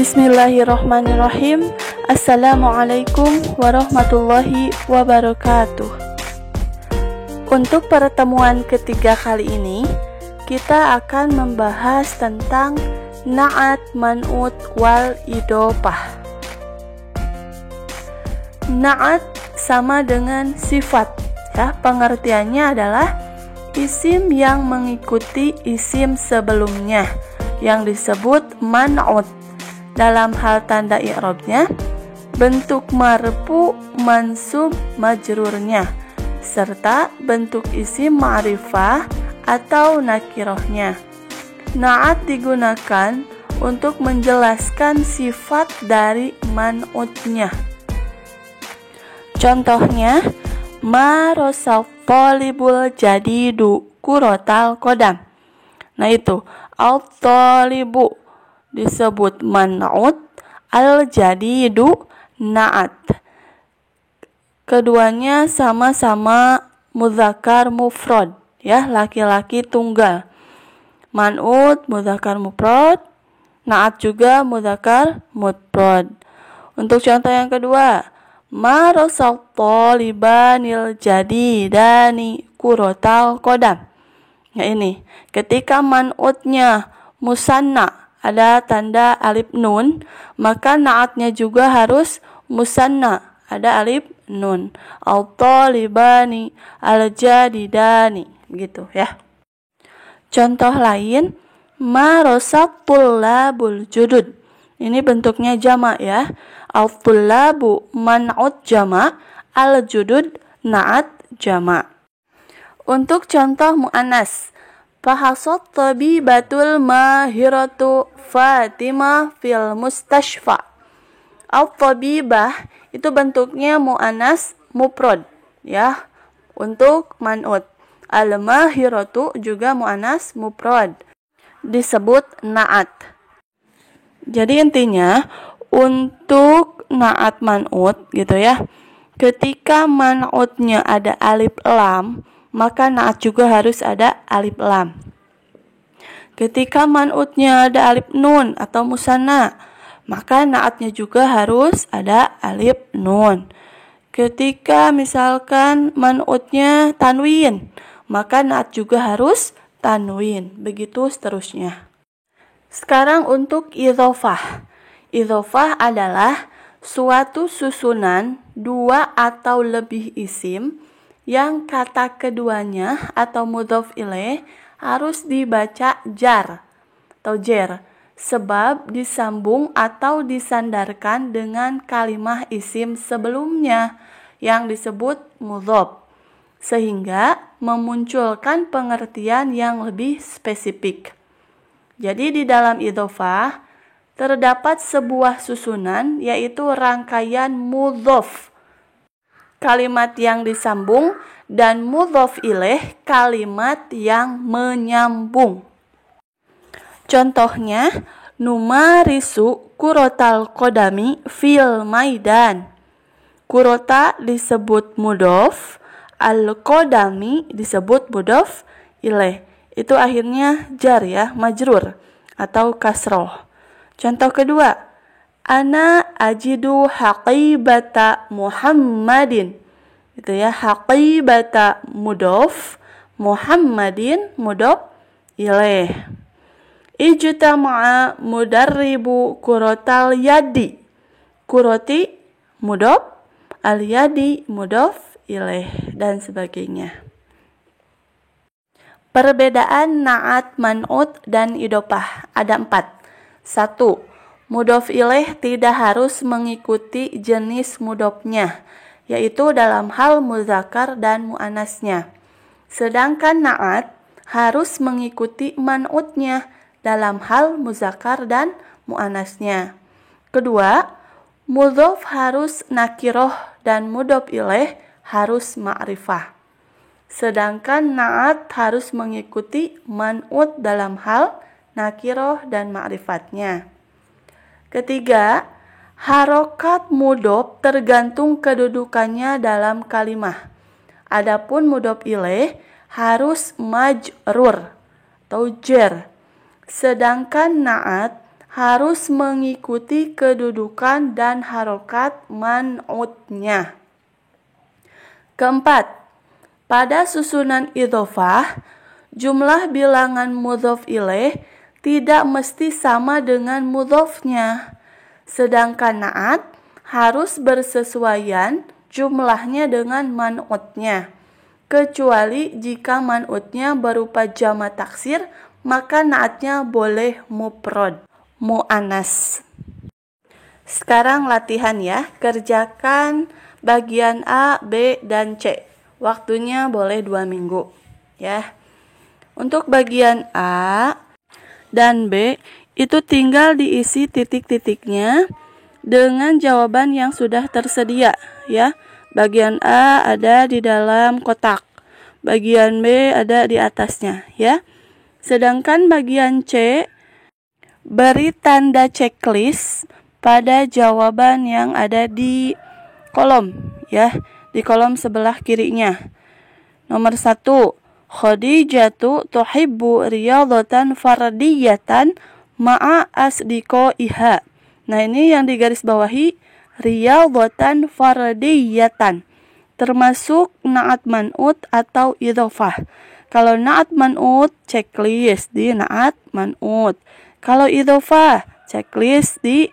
Bismillahirrahmanirrahim. Assalamualaikum warahmatullahi wabarakatuh. Untuk pertemuan ketiga kali ini, kita akan membahas tentang na'at, man'ut, wal idhofah. Na'at sama dengan sifat, ya. Pengertiannya adalah isim yang mengikuti isim sebelumnya yang disebut man'ut. Dalam hal tanda i'rabnya, bentuk marfu, mansub, majrurnya, serta bentuk isim ma'rifah atau nakirohnya. Na'at digunakan untuk menjelaskan sifat dari man'utnya. Contohnya, ma rosal talibul jadidu kurotal kodam. Nah itu, al-talibu disebut man'ut, al-jadidu na'at. Keduanya sama-sama mudzakkar mufrad, ya, laki-laki tunggal. Man'ut mudzakkar mufrad, na'at juga mudzakkar mufrad. Untuk contoh yang kedua, ma rasal talibanil jadidani kurotal kodam. Nah ini, ketika man'utnya musanna, ada tanda alif nun, maka na'atnya juga harus musanna, ada alif nun. Al-talibani, al-jadidani, begitu ya. Contoh lain, ma rosatul judud. Ini bentuknya jamak ya. Al-tullabu man'ut jamak, al-judud na'at jamak. Untuk contoh mu'annas, fahasat tabibatul mahiratu Fatimah fil mustashfa. Al-tabibah itu bentuknya mu'annas mufrad, ya, untuk man'ut. Al-mahiratu juga mu'annas mufrad, disebut na'at. Jadi intinya untuk na'at man'ut gitu ya, ketika man'utnya ada alif lam, maka na'at juga harus ada alif lam. Ketika man'utnya ada alif nun atau musanna, maka na'atnya juga harus ada alif nun. Ketika misalkan man'utnya tanwin, maka na'at juga harus tanwin. Begitu seterusnya. Sekarang untuk idhofah. Idhofah adalah suatu susunan dua atau lebih isim yang kata keduanya atau mudhof ilaih harus dibaca jar atau jer, sebab disambung atau disandarkan dengan kalimah isim sebelumnya yang disebut mudhof, sehingga memunculkan pengertian yang lebih spesifik. Jadi di dalam idhofah terdapat sebuah susunan, yaitu rangkaian mudhof, kalimat yang disambung, dan mudhof ilaih, kalimat yang menyambung. Contohnya, numarisu kurotal kodami fil maidan. Kurota disebut mudhof, al-kodami disebut mudhof ilaih. Itu akhirnya jar ya, majrur atau kasroh. Contoh kedua, ana ajidu haqibata Muhammadin. Itu ya, haqibata mudhof, Muhammadin mudhof ilaih. Ijtama'a mudarribu kurotal yadi. Kuroti mudhof, al yadi mudhof ilaih, dan sebagainya. Perbedaan na'at, man'ut, dan idhofah ada 4. 1. Mudhof ilaih tidak harus mengikuti jenis mudhofnya, yaitu dalam hal muzakkar dan mu'annasnya. Sedangkan na'at harus mengikuti man'utnya dalam hal muzakkar dan mu'annasnya. Kedua, mudhof harus nakiroh dan mudhof ilaih harus ma'rifah. Sedangkan na'at harus mengikuti man'ut dalam hal nakiroh dan ma'rifatnya. Ketiga, harokat mudhof tergantung kedudukannya dalam kalimah. Adapun mudhof ilaih harus majrur atau jer. Sedangkan na'at harus mengikuti kedudukan dan harokat man'utnya. Keempat, pada susunan idhofah, jumlah bilangan mudhof ilaih tidak mesti sama dengan mudhofnya. Sedangkan na'at harus bersesuaian jumlahnya dengan man'utnya. Kecuali jika man'utnya berupa jama taksir, maka na'atnya boleh mufrad, mu'annas. Sekarang latihan ya, kerjakan bagian A, B, dan C. Waktunya boleh 2 minggu ya. Untuk bagian A dan B itu tinggal diisi titik-titiknya dengan jawaban yang sudah tersedia ya. Bagian A ada di dalam kotak, bagian B ada di atasnya ya. Sedangkan bagian C, beri tanda checklist pada jawaban yang ada di kolom ya, di kolom sebelah kirinya. Nomor 1, Khadijatu tuhibbu riyadatan fardiyatan ma'a asdiqaiha. Nah, ini yang digaris bawahi riyadatan fardiyatan, termasuk na'at man'ut atau idhofah. Kalau na'at man'ut, checklist di na'at man'ut. Kalau idhofah, checklist di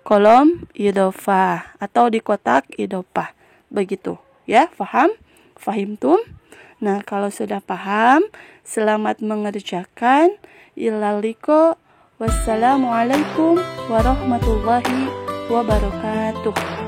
kolom idhofah atau di kotak idhofah. Begitu ya, paham? Fahimtum? Nah, kalau sudah paham, selamat mengerjakan. Ilal liqa. Wassalamualaikum warahmatullahi wabarakatuh.